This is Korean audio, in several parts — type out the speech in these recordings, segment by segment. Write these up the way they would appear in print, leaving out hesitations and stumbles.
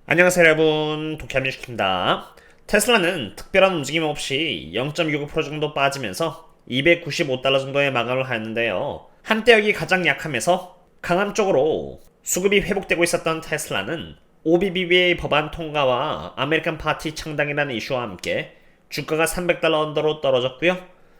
안녕하세요 여러분, 도쿄함유식입니다. 테슬라는 특별한 움직임 없이 0.65% 정도 빠지면서 295달러 정도의 마감을 하였는데요. 한때 여기 가장 약하면서 강함 쪽으로 수급이 회복되고 있었던 테슬라는 OBBBA 법안 통과와 아메리칸 파티 창당이라는 이슈와 함께 주가가 300달러 언더로 떨어졌고요.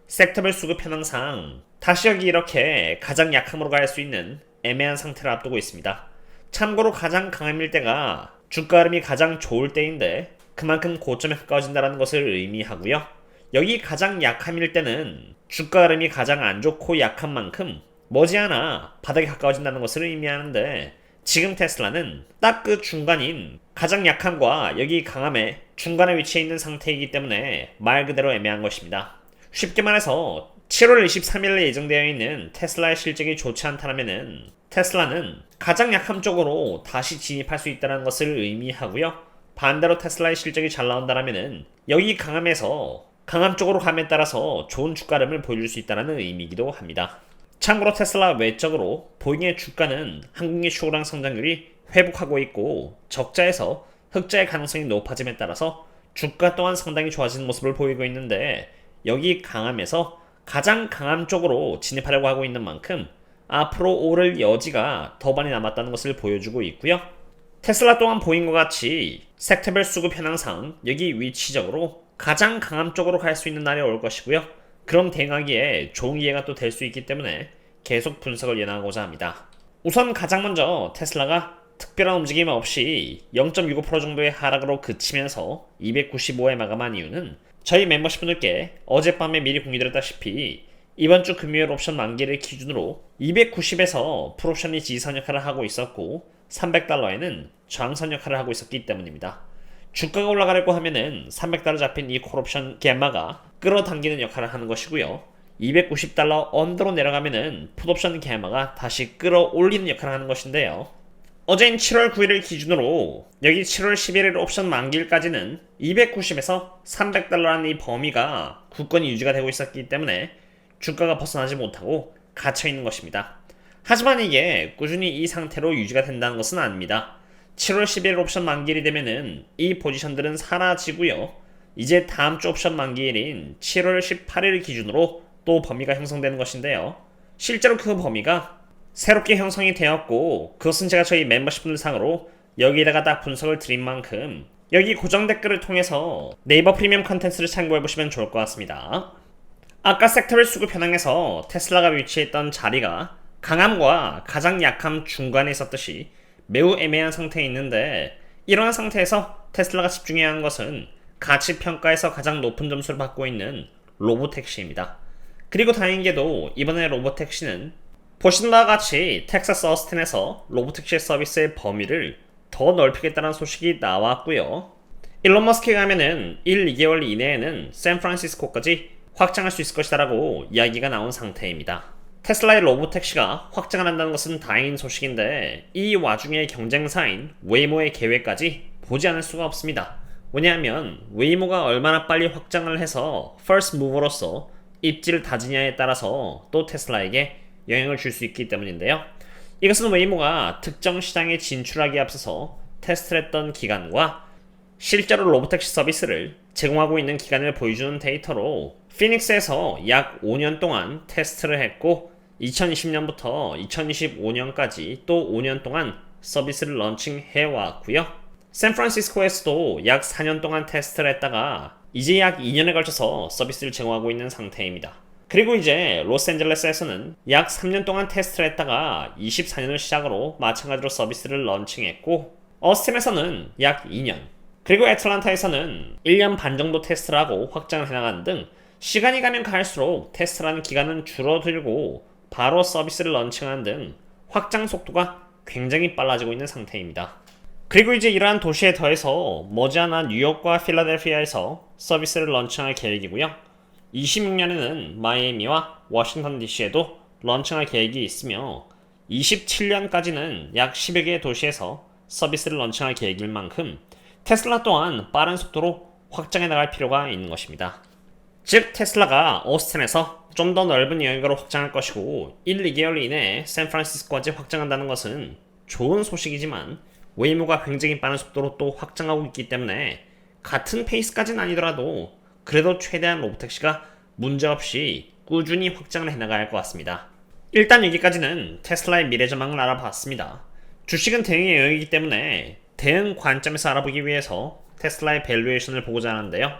섹터별 수급 현황상 다시 여기 이렇게 가장 약함으로 갈 수 있는 애매한 상태를 앞두고 있습니다. 참고로 가장 강함일 때가 주가 흐름이 가장 좋을 때인데 그만큼 고점에 가까워진다는 것을 의미하고요. 여기 가장 약함일 때는 주가 흐름이 가장 안 좋고 약한 만큼 머지않아 바닥에 가까워진다는 것을 의미하는데 지금 테슬라는 딱 그 중간인 가장 약함과 여기 강함의 중간에 위치해 있는 상태이기 때문에 말 그대로 애매한 것입니다. 쉽게 말해서 7월 23일에 예정되어 있는 테슬라의 실적이 좋지 않다면은 테슬라는 가장 약함 쪽으로 다시 진입할 수 있다는 것을 의미하고요. 반대로 테슬라의 실적이 잘 나온다면은 여기 강함에서 강함 쪽으로 감에 따라서 좋은 주가름을 보여줄 수 있다는 의미이기도 합니다. 참고로 테슬라 외적으로 보잉의 주가는 한국의 추구랑 성장률이 회복하고 있고 적자에서 흑자의 가능성이 높아짐에 따라서 주가 또한 상당히 좋아지는 모습을 보이고 있는데 여기 강함에서 가장 강함 쪽으로 진입하려고 하고 있는 만큼 앞으로 오를 여지가 더 많이 남았다는 것을 보여주고 있고요. 테슬라 또한 보인과 같이 섹터별 수급 현황상 여기 위치적으로 가장 강함 쪽으로 갈 수 있는 날이 올 것이고요. 그럼 대응하기에 좋은 기회가 또 될 수 있기 때문에 계속 분석을 예상하고자 합니다. 우선 가장 먼저 테슬라가 특별한 움직임 없이 0.65% 정도의 하락으로 그치면서 295에 마감한 이유는 저희 멤버십분들께 어젯밤에 미리 공유드렸다시피 이번 주 금요일 옵션 만기를 기준으로 290에서 풀옵션이 지지선 역할을 하고 있었고 300달러에는 저항선 역할을 하고 있었기 때문입니다. 주가가 올라가려고 하면은 300달러 잡힌 이 콜옵션 갬마가 끌어당기는 역할을 하는 것이고요. 290달러 언더로 내려가면은 풋옵션 갬마가 다시 끌어올리는 역할을 하는 것인데요. 어제인 7월 9일을 기준으로 여기 7월 11일 옵션 만기일까지는 290에서 300달러라는 이 범위가 굳건히 유지가 되고 있었기 때문에 주가가 벗어나지 못하고 갇혀있는 것입니다. 하지만 이게 꾸준히 이 상태로 유지가 된다는 것은 아닙니다. 7월 11일 옵션 만기일이 되면은 이 포지션들은 사라지고요. 이제 다음 주 옵션 만기일인 7월 18일 기준으로 또 범위가 형성되는 것인데요. 실제로 그 범위가 새롭게 형성이 되었고 그것은 제가 저희 멤버십분들 상으로 여기에다가 딱 분석을 드린 만큼 여기 고정 댓글을 통해서 네이버 프리미엄 컨텐츠를 참고해보시면 좋을 것 같습니다. 아까 섹터별 수급 현황에서 테슬라가 위치했던 자리가 강함과 가장 약함 중간에 있었듯이 매우 애매한 상태에 있는데 이러한 상태에서 테슬라가 집중해야 하는 것은 가치 평가에서 가장 높은 점수를 받고 있는 로보택시입니다. 그리고 다행히도 이번에 로보택시는 보시는 바와 같이 텍사스 어스틴에서 로보택시 서비스의 범위를 더 넓히겠다는 소식이 나왔고요. 일론 머스크가 하면은 1, 2개월 이내에는 샌프란시스코까지 확장할 수 있을 것이다라고 이야기가 나온 상태입니다. 테슬라의 로보택시가 확장을 한다는 것은 다행인 소식인데 이 와중에 경쟁사인 웨이모의 계획까지 보지 않을 수가 없습니다. 왜냐하면 웨이모가 얼마나 빨리 확장을 해서 퍼스트 무버로서 입지를 다지냐에 따라서 또 테슬라에게 영향을 줄 수 있기 때문인데요. 이것은 웨이모가 특정 시장에 진출하기에 앞서서 테스트를 했던 기간과 실제로 로보택시 서비스를 제공하고 있는 기간을 보여주는 데이터로 피닉스에서 약 5년 동안 테스트를 했고 2020년부터 2025년까지 또 5년 동안 서비스를 런칭해 왔고요. 샌프란시스코에서도 약 4년 동안 테스트를 했다가 이제 약 2년에 걸쳐서 서비스를 제공하고 있는 상태입니다. 그리고 이제 로스앤젤레스에서는 약 3년 동안 테스트를 했다가 24년을 시작으로 마찬가지로 서비스를 런칭했고 어스틴에서는 약 2년 그리고 애틀란타에서는 1년 반 정도 테스트를 하고 확장을 해나가는 등 시간이 가면 갈수록 테스트라는 기간은 줄어들고 바로 서비스를 런칭하는 등 확장 속도가 굉장히 빨라지고 있는 상태입니다. 그리고 이제 이러한 도시에 더해서 머지않아 뉴욕과 필라델피아에서 서비스를 런칭할 계획이고요. 26년에는 마이애미와 워싱턴 DC에도 런칭할 계획이 있으며 27년까지는 약 10여 개의 도시에서 서비스를 런칭할 계획일 만큼 테슬라 또한 빠른 속도로 확장해 나갈 필요가 있는 것입니다. 즉 테슬라가 오스틴에서 좀 더 넓은 영역으로 확장할 것이고 1, 2개월 이내에 샌프란시스코까지 확장한다는 것은 좋은 소식이지만 웨이모가 굉장히 빠른 속도로 또 확장하고 있기 때문에 같은 페이스까지는 아니더라도 그래도 최대한 로보택시가 문제없이 꾸준히 확장을 해나가야 할 것 같습니다. 일단 여기까지는 테슬라의 미래 전망을 알아봤습니다. 주식은 대응의 영역이기 때문에 대응 관점에서 알아보기 위해서 테슬라의 밸류에이션을 보고자 하는데요.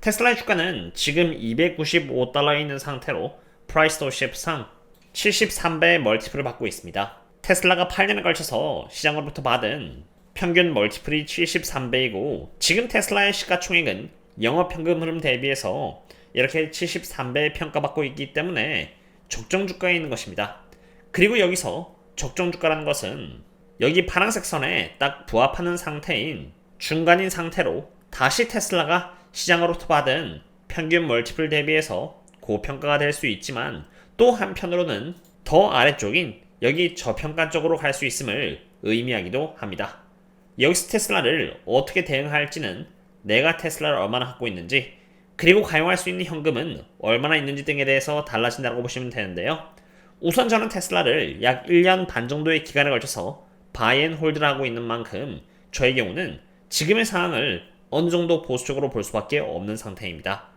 테슬라의 주가는 지금 295달러에 있는 상태로 프라이스 도 쉐프상 73배의 멀티플을 받고 있습니다. 테슬라가 8년에 걸쳐서 시장으로부터 받은 평균 멀티플이 73배이고 지금 테슬라의 시가총액은 영업현금 흐름 대비해서 이렇게 73배에 평가받고 있기 때문에 적정 주가에 있는 것입니다. 그리고 여기서 적정 주가라는 것은 여기 파란색 선에 딱 부합하는 상태인 중간인 상태로 다시 테슬라가 시장으로부터 받은 평균 멀티플 대비해서 고평가가 될 수 있지만 또 한편으로는 더 아래쪽인 여기 저평가 쪽으로 갈 수 있음을 의미하기도 합니다. 여기서 테슬라를 어떻게 대응할지는 내가 테슬라를 얼마나 갖고 있는지 그리고 가용할 수 있는 현금은 얼마나 있는지 등에 대해서 달라진다고 보시면 되는데요. 우선 저는 테슬라를 약 1년 반 정도의 기간에 걸쳐서 바이앤홀드를 하고 있는 만큼 저의 경우는 지금의 상황을 어느 정도 보수적으로 볼 수밖에 없는 상태입니다.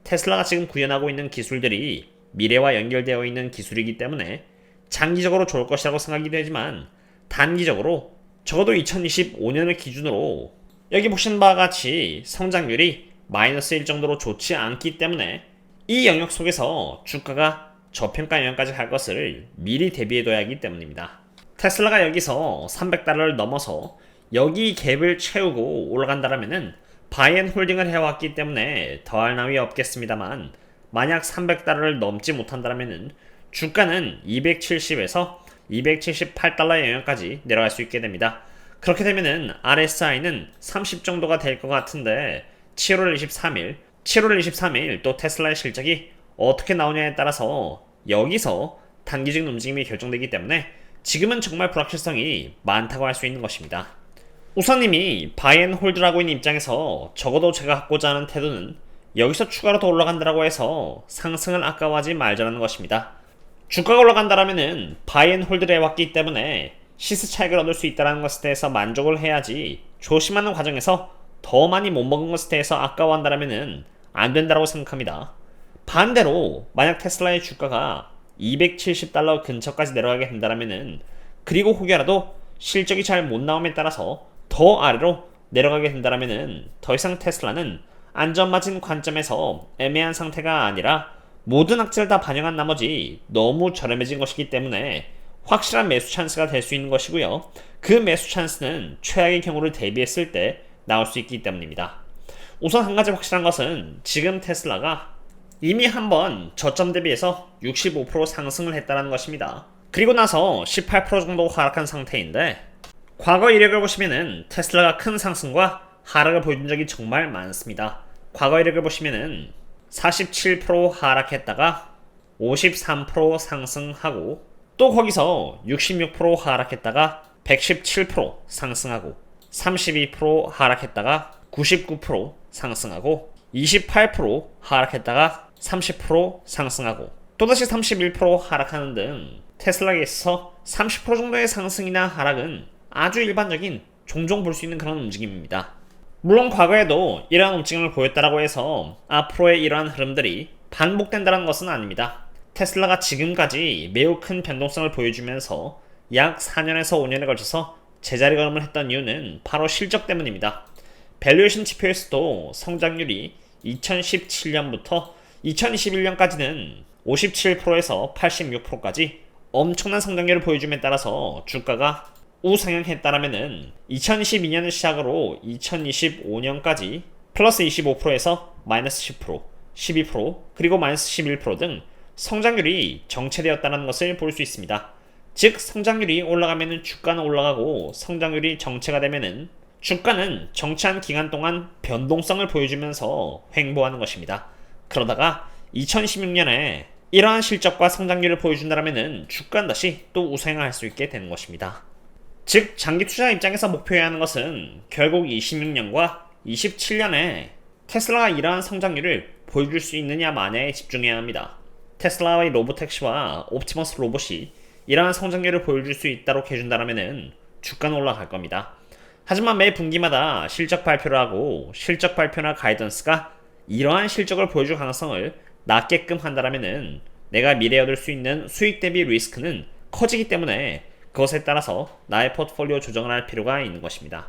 테슬라가 지금 구현하고 있는 기술들이 미래와 연결되어 있는 기술이기 때문에 장기적으로 좋을 것이라고 생각이 되지만 단기적으로 적어도 2025년을 기준으로 여기 보신 바와 같이 성장률이 마이너스 1 정도로 좋지 않기 때문에 이 영역 속에서 주가가 저평가 영역까지 갈 것을 미리 대비해둬야 하기 때문입니다. 테슬라가 여기서 300달러를 넘어서 여기 갭을 채우고 올라간다라면은 바이앤홀딩을 해왔기 때문에 더할 나위 없겠습니다만 만약 300달러를 넘지 못한다라면은 주가는 270에서 278달러의 영역까지 내려갈 수 있게 됩니다. 그렇게 되면은 RSI는 30 정도가 될 것 같은데 7월 23일 또 테슬라의 실적이 어떻게 나오냐에 따라서 여기서 단기적인 움직임이 결정되기 때문에 지금은 정말 불확실성이 많다고 할 수 있는 것입니다. 우선 이미 바이앤홀드를 하고 있는 입장에서 적어도 제가 갖고자 하는 태도는 여기서 추가로 더 올라간다라고 해서 상승을 아까워하지 말자라는 것입니다. 주가가 올라간다라면은 바이앤홀드를 해왔기 때문에 시세 차익을 얻을 수 있다는 것에 대해서 만족을 해야지 조심하는 과정에서 더 많이 못 먹은 것에 대해서 아까워한다라면은 안 된다고 생각합니다. 반대로 만약 테슬라의 주가가 270달러 근처까지 내려가게 된다라면은 그리고 혹여라도 실적이 잘 못 나옴에 따라서 더 아래로 내려가게 된다라면은 더 이상 테슬라는 안전마진 관점에서 애매한 상태가 아니라 모든 악재를 다 반영한 나머지 너무 저렴해진 것이기 때문에 확실한 매수 찬스가 될 수 있는 것이고요. 그 매수 찬스는 최악의 경우를 대비했을 때 나올 수 있기 때문입니다. 우선 한 가지 확실한 것은 지금 테슬라가 이미 한번 저점 대비해서 65% 상승을 했다는 것입니다. 그리고 나서 18% 정도 하락한 상태인데 과거 이력을 보시면은 테슬라가 큰 상승과 하락을 보여준 적이 정말 많습니다. 과거 이력을 보시면은 47% 하락했다가 53% 상승하고 또 거기서 66% 하락했다가 117% 상승하고 32% 하락했다가 99% 상승하고 28% 하락했다가 30% 상승하고 또다시 31% 하락하는 등 테슬라에 있어서 30% 정도의 상승이나 하락은 아주 일반적인 종종 볼 수 있는 그런 움직임입니다. 물론 과거에도 이러한 움직임을 보였다라고 해서 앞으로의 이러한 흐름들이 반복된다는 것은 아닙니다. 테슬라가 지금까지 매우 큰 변동성을 보여주면서 약 4년에서 5년에 걸쳐서 제자리 걸음을 했던 이유는 바로 실적 때문입니다. 밸류에이션 지표에서도 성장률이 2017년부터 2021년까지는 57%에서 86%까지 엄청난 성장률을 보여줌에 따라서 주가가 우상향했다라면은 2022년을 시작으로 2025년까지 플러스 25%에서 마이너스 10%, 12%, 그리고 마이너스 11%등 성장률이 정체되었다는 것을 볼 수 있습니다. 즉 성장률이 올라가면은 주가는 올라가고 성장률이 정체가 되면은 주가는 정체한 기간 동안 변동성을 보여주면서 횡보하는 것입니다. 그러다가 2016년에 이러한 실적과 성장률을 보여준다면은 주가는 다시 또 우상향할 수 있게 되는 것입니다. 즉 장기 투자 입장에서 목표해야 하는 것은 결국 26년과 27년에 테슬라가 이러한 성장률을 보여줄 수 있느냐 마냐에 집중해야 합니다. 테슬라의 로보택시와 옵티머스 로봇이 이러한 성장률을 보여줄 수 있도록 해준다면은 주가는 올라갈 겁니다. 하지만 매 분기마다 실적 발표를 하고 실적 발표나 가이던스가 이러한 실적을 보여줄 가능성을 낮게끔 한다면은 내가 미래에 얻을 수 있는 수익 대비 리스크는 커지기 때문에 그것에 따라서 나의 포트폴리오 조정을 할 필요가 있는 것입니다.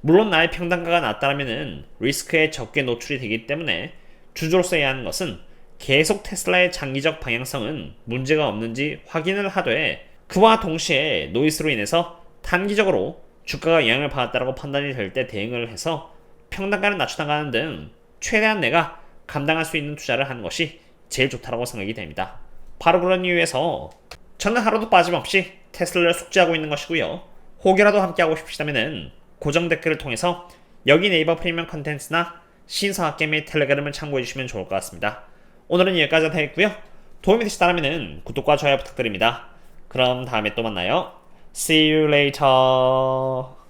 물론 나의 평단가가 낮다면은 리스크에 적게 노출이 되기 때문에 주주로서 해야 하는 것은 계속 테슬라의 장기적 방향성은 문제가 없는지 확인을 하되 그와 동시에 노이스로 인해서 단기적으로 주가가 영향을 받았다고 판단이 될 때 대응을 해서 평단가를 낮춰나가는 등 최대한 내가 감당할 수 있는 투자를 하는 것이 제일 좋다고 생각이 됩니다. 바로 그런 이유에서 저는 하루도 빠짐없이 테슬라를 숙지하고 있는 것이고요. 혹이라도 함께하고 싶으시다면 고정 댓글을 통해서 여기 네이버 프리미엄 컨텐츠나 신사학계 및 텔레그램을 참고해주시면 좋을 것 같습니다. 오늘은 여기까지 하겠고요. 도움이 되시다면 구독과 좋아요 부탁드립니다. 그럼 다음에 또 만나요. See you later.